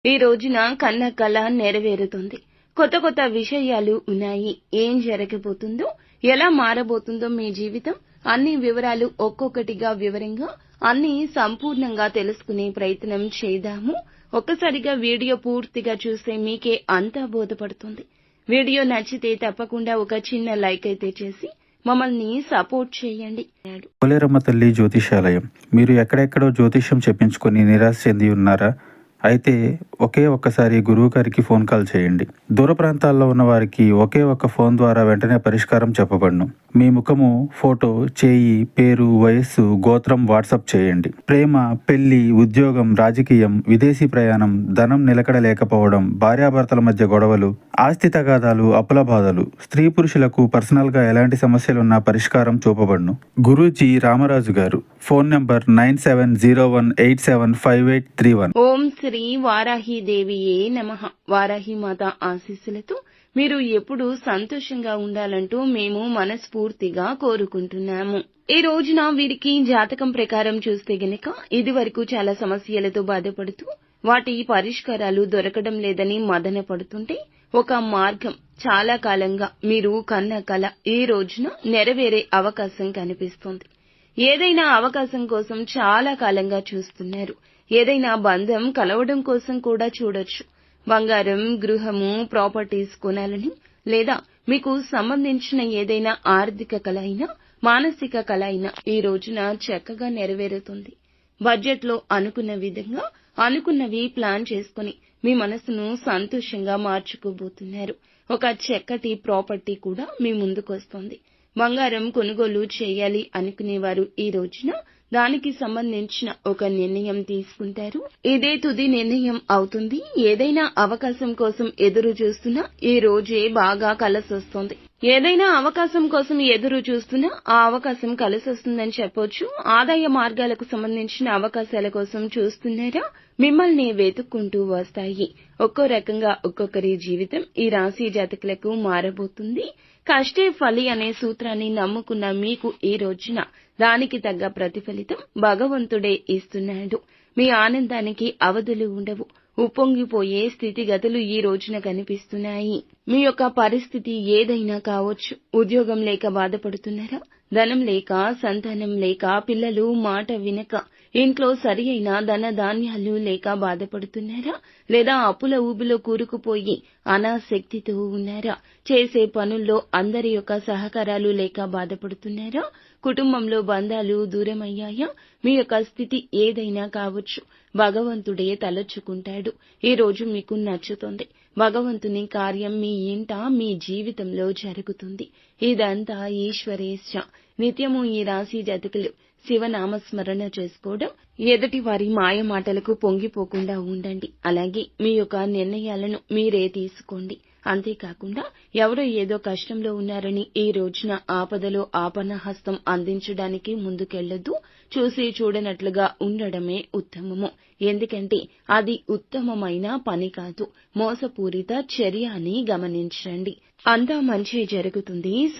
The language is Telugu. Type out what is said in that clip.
ఈ రోజున కన్న కల నెరవేరుతుంది. కొత్త కొత్త విషయాలు ఉన్నాయి. ఏం జరగబోతుందో, ఎలా మారబోతుందో మీ జీవితం, అన్ని వివరాలు ఒక్కొక్కటిగా వివరంగా అన్ని సంపూర్ణంగా తెలుసుకునే ప్రయత్నం చేద్దాము. ఒక్కసారిగా వీడియో పూర్తిగా చూస్తే మీకే అంతా బోధపడుతుంది. వీడియో నచ్చితే తప్పకుండా ఒక చిన్న లైక్ అయితే చేసి మమ్మల్ని సపోర్ట్ చేయండి. పోలేరమ్మ తల్లి జ్యోతిషాలయం. మీరు ఎక్కడెక్కడో జ్యోతిష్యం చెప్పించుకొని నిరాశ చెంది ఉన్నారా? అయితే ఒక్కసారి గురువు గారికి ఫోన్ కాల్ చేయండి. దూర ప్రాంతాల్లో ఉన్న వారికి ఒకే ఒక్క ఫోన్ ద్వారా వెంటనే పరిష్కారం చెప్పబడును. మీ ముఖము, ఫోటో, చేయి, పేరు, వయస్సు, గోత్రం వాట్సాప్ చేయండి. ప్రేమ, పెళ్లి, ఉద్యోగం, రాజకీయం, విదేశీ ప్రయాణం, ధనం నిలకడ లేకపోవడం, భార్యాభర్తల మధ్య గొడవలు, ఆస్తి తగాదాలు, అప్పుల బాధలు, స్త్రీ పురుషులకు పర్సనల్ గా ఎలాంటి సమస్యలున్నా పరిష్కారం చూపబడును. గురూజీ రామరాజు గారు. Phone number 9701875831. ఓం శ్రీ వారాహి దేవియే నమః. వారాహి మాత ఆశీస్సులతో మీరు ఎప్పుడూ సంతోషంగా ఉండాలంటూ మేము మనస్ఫూర్తిగా కోరుకుంటున్నాము. ఈ రోజున వీరికి జాతకం ప్రకారం చూస్తే గనక ఇదివరకు చాలా సమస్యలతో బాధపడుతూ వాటి పరిష్కారాలు దొరకడం లేదని మదన పడుతుంటే ఒక మార్గం చాలా కాలంగా మీరు కన్న కల ఈ రోజున నెరవేరే అవకాశం కనిపిస్తుంది. ఏదైనా అవకాశం కోసం చాలా కాలంగా చూస్తున్నారు. ఏదైనా బంధం కలవడం కోసం కూడా చూడొచ్చు. బంగారం, గృహము, ప్రాపర్టీస్ కొనాలని, లేదా మీకు సంబంధించిన ఏదైనా ఆర్థిక కల అయినా, మానసిక కల అయినా ఈ రోజున చక్కగా నెరవేరుతుంది. బడ్జెట్లో అనుకున్న విధంగా అనుకున్నవి ప్లాన్ చేసుకుని మీ మనసును సంతోషంగా మార్చుకోబోతున్నారు. ఒక చక్కటి ప్రాపర్టీ కూడా మీ ముందుకొస్తుంది. బంగారం కొనుగోలు చేయాలి అనుకునేవారు ఈ రోజున దానికి సంబంధించిన ఒక నిర్ణయం తీసుకుంటారు. ఇదే తుది నిర్ణయం అవుతుంది. ఏదైనా అవకాశం కోసం ఎదురు చూస్తున్నా ఈ రోజే బాగా కలిసొస్తుంది. ఏదైనా అవకాశం కోసం ఎదురు చూస్తున్నా ఆ అవకాశం కలిసొస్తుందని చెప్పొచ్చు. ఆదాయ మార్గాలకు సంబంధించిన అవకాశాల కోసం చూస్తున్నారా? మిమ్మల్ని వెతుక్కుంటూ వస్తాయి. ఒక్కో రకంగా ఒక్కొక్కరి జీవితం ఈ రాశి జాతకులకు మారబోతుంది. కష్టే ఫలి అనే సూత్రాన్ని నమ్ముకున్న మీకు ఈ రోజున దానికి తగ్గ ప్రతిఫలితం భగవంతుడే ఇస్తున్నాడు. మీ ఆనందానికి అవధులు ఉండవు. ఉప్పొంగిపోయే స్థితిగతులు ఈ రోజున కనిపిస్తున్నాయి. మీ యొక్క పరిస్థితి ఏదైనా కావచ్చు. ఉద్యోగం లేక బాధపడుతున్నారా? ధనం లేక, సంతానం లేక, పిల్లలు మాట వినక, ఇంట్లో సరి అయిన ధన ధాన్యాలు లేక బాధపడుతున్నారా? లేదా అప్పుల ఊబిలో కూరుకుపోయి అనాసక్తితో ఉన్నారా? చేసే పనుల్లో అందరి యొక్క సహకారాలు లేక బాధపడుతున్నారా? కుటుంబంలో బంధాలు దూరమయ్యాయా? మీ యొక్క స్థితి ఏదైనా కావచ్చు. భగవంతుడే తలచుకుంటాడు. ఈ రోజు మీకు నచ్చుతుంది. భగవంతుని కార్యం మీ ఇంట, మీ జీవితంలో జరుగుతుంది. ఇదంతా ఈశ్వరేచ్ఛ. నిత్యము ఈ రాశి జాతకులు శివనామస్మరణ చేసుకోవడం, ఎదుటి వారి మాయ మాటలకు పొంగిపోకుండా ఉండండి. అలాగే మీ యొక్క నిర్ణయాలను మీరే తీసుకోండి. అంతేకాకుండా ఎవరో ఏదో కష్టంలో ఉన్నారని ఈ రోజున ఆపదలో ఆపన్నహస్తం అందించడానికి ముందుకెళ్లొద్దు. చూసి చూడనట్లుగా ఉండడమే ఉత్తమము. ఎందుకంటే అది ఉత్తమమైన పని కాదు, మోసపూరిత చర్య అని గమనించండి. అంతా మంచి జరుగుతుంది.